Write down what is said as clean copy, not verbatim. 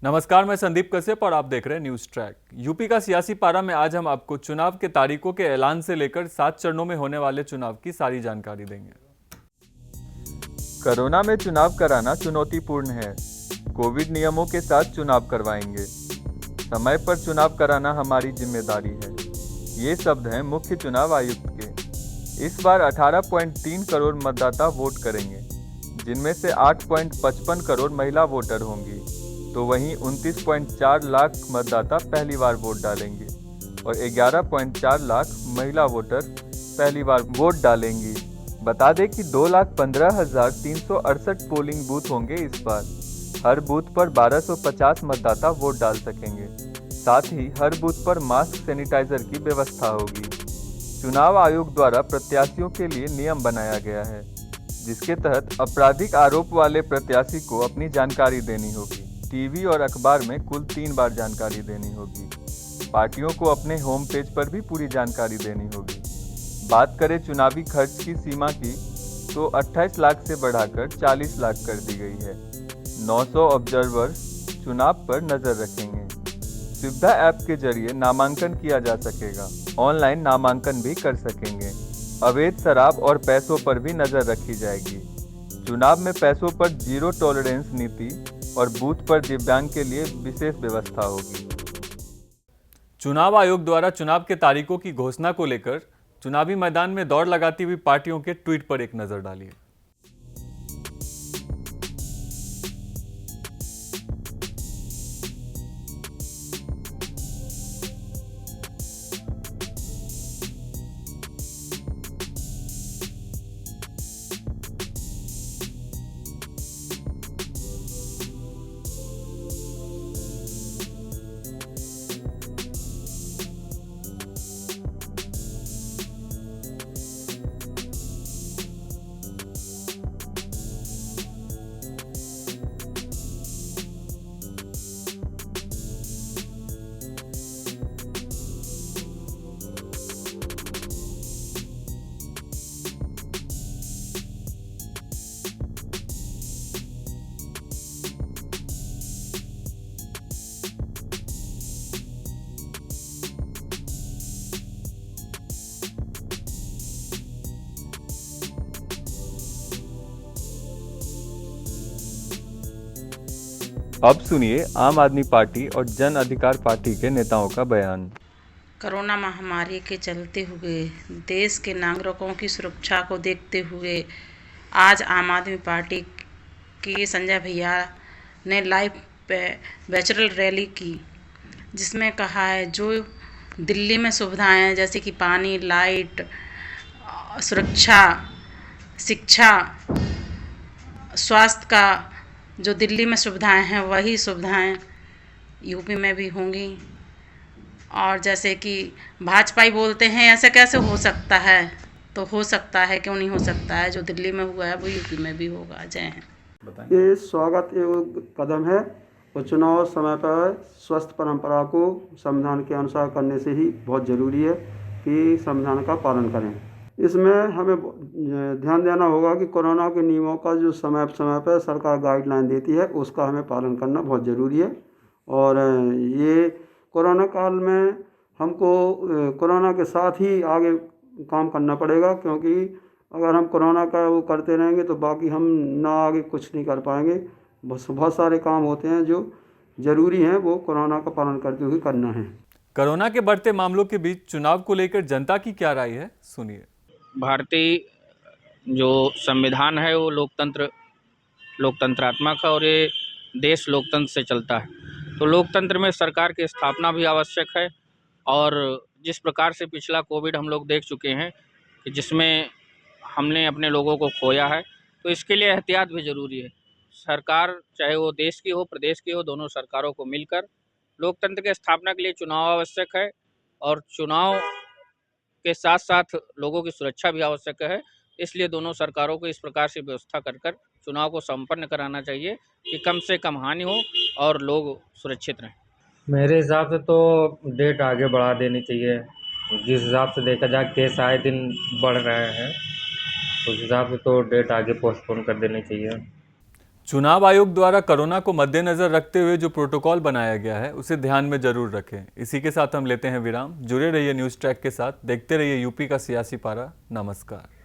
नमस्कार, मैं संदीप कश्यप और आप देख रहे हैं न्यूज ट्रैक। यूपी का सियासी पारा में आज हम आपको चुनाव के तारीखों के ऐलान से लेकर 7 चरणों में होने वाले चुनाव की सारी जानकारी देंगे। कोरोना में चुनाव कराना चुनौतीपूर्ण है। कोविड नियमों के साथ चुनाव करवाएंगे। समय पर चुनाव कराना हमारी जिम्मेदारी है। ये शब्द हैं मुख्य चुनाव आयुक्त के। इस बार 18.3 करोड़ मतदाता वोट करेंगे, जिनमें से 8.55 करोड़ महिला वोटर होंगी, तो वहीं 29.4 लाख मतदाता पहली बार वोट डालेंगे और 11.4 लाख महिला वोटर पहली बार वोट डालेंगी। बता दें कि 2,15,368 पोलिंग बूथ होंगे इस बार। हर बूथ पर 1250 मतदाता वोट डाल सकेंगे। साथ ही हर बूथ पर मास्क सैनिटाइजर की व्यवस्था होगी। चुनाव आयोग द्वारा प्रत्याशियों के लिए नियम बनाया गया है, जिसके तहत आपराधिक आरोप वाले प्रत्याशी को अपनी जानकारी देनी होगी। टीवी और अखबार में कुल 3 बार जानकारी देनी होगी। पार्टियों को अपने होम पेज पर भी पूरी जानकारी देनी होगी। बात करें चुनावी खर्च की सीमा की, तो 28 लाख से बढ़ाकर 40 लाख कर दी गई है। 900 ऑब्जर्वर्स चुनाव पर नजर रखेंगे। सुविधा ऐप के जरिए नामांकन किया जा सकेगा। ऑनलाइन नामांकन भी कर सकेंगे। अवैध शराब और पैसों पर भी नजर रखी जाएगी। चुनाव में पैसों पर जीरो टॉलरेंस नीति और बूथ पर दिव्यांग के लिए विशेष व्यवस्था होगी। चुनाव आयोग द्वारा चुनाव के तारीखों की घोषणा को लेकर चुनावी मैदान में दौड़ लगाती हुई पार्टियों के ट्वीट पर एक नजर डालिए। अब सुनिए आम आदमी पार्टी और जन अधिकार पार्टी के नेताओं का बयान। कोरोना महामारी के चलते हुए देश के नागरिकों की सुरक्षा को देखते हुए आज आम आदमी पार्टी के संजय भैया ने लाइव वर्चुअल रैली की, जिसमें कहा है जो दिल्ली में सुविधाएं हैं जैसे कि पानी, लाइट, सुरक्षा, शिक्षा, स्वास्थ्य का जो दिल्ली में सुविधाएं हैं वही सुविधाएं यूपी में भी होंगी। और जैसे कि भाजपाई बोलते हैं ऐसा कैसे हो सकता है, तो हो सकता है, क्यों नहीं हो सकता है। जो दिल्ली में हुआ है वो यूपी में भी होगा। जय हिंद। ये स्वागत एवं कदम है और चुनाव समय पर स्वस्थ परंपरा को संविधान के अनुसार करने से ही बहुत ज़रूरी है कि संविधान का पालन करें। इसमें हमें ध्यान देना होगा कि कोरोना के नियमों का जो समय समय पर सरकार गाइडलाइन देती है उसका हमें पालन करना बहुत ज़रूरी है। और ये कोरोना काल में हमको कोरोना के साथ ही आगे काम करना पड़ेगा, क्योंकि अगर हम कोरोना का वो करते रहेंगे तो बाकी हम ना आगे कुछ नहीं कर पाएंगे। बहुत सारे काम होते हैं जो ज़रूरी हैं, वो कोरोना का पालन करते हुए करना है। कोरोना के बढ़ते मामलों के बीच चुनाव को लेकर जनता की क्या राय है, सुनिए। भारतीय जो संविधान है वो लोकतंत्रात्मक है और ये देश लोकतंत्र से चलता है। तो लोकतंत्र में सरकार की स्थापना भी आवश्यक है। और जिस प्रकार से पिछला कोविड हम लोग देख चुके हैं कि जिसमें हमने अपने लोगों को खोया है, तो इसके लिए एहतियात भी ज़रूरी है। सरकार चाहे वो देश की हो, प्रदेश की हो, दोनों सरकारों को मिलकर लोकतंत्र की स्थापना के लिए चुनाव आवश्यक है और चुनाव के साथ साथ लोगों की सुरक्षा भी आवश्यक है। इसलिए दोनों सरकारों को इस प्रकार से व्यवस्था कर चुनाव को संपन्न कराना चाहिए कि कम से कम हानि हो और लोग सुरक्षित रहें। मेरे हिसाब से तो डेट आगे बढ़ा देनी चाहिए। जिस हिसाब से देखा जाए केस आए दिन बढ़ रहे हैं, उस हिसाब से तो डेट आगे पोस्टपोन कर देनी चाहिए। चुनाव आयोग द्वारा कोरोना को मद्देनजर रखते हुए जो प्रोटोकॉल बनाया गया है उसे ध्यान में जरूर रखें। इसी के साथ हम लेते हैं विराम। जुड़े रहिए न्यूज़ ट्रैक के साथ, देखते रहिए यूपी का सियासी पारा। नमस्कार।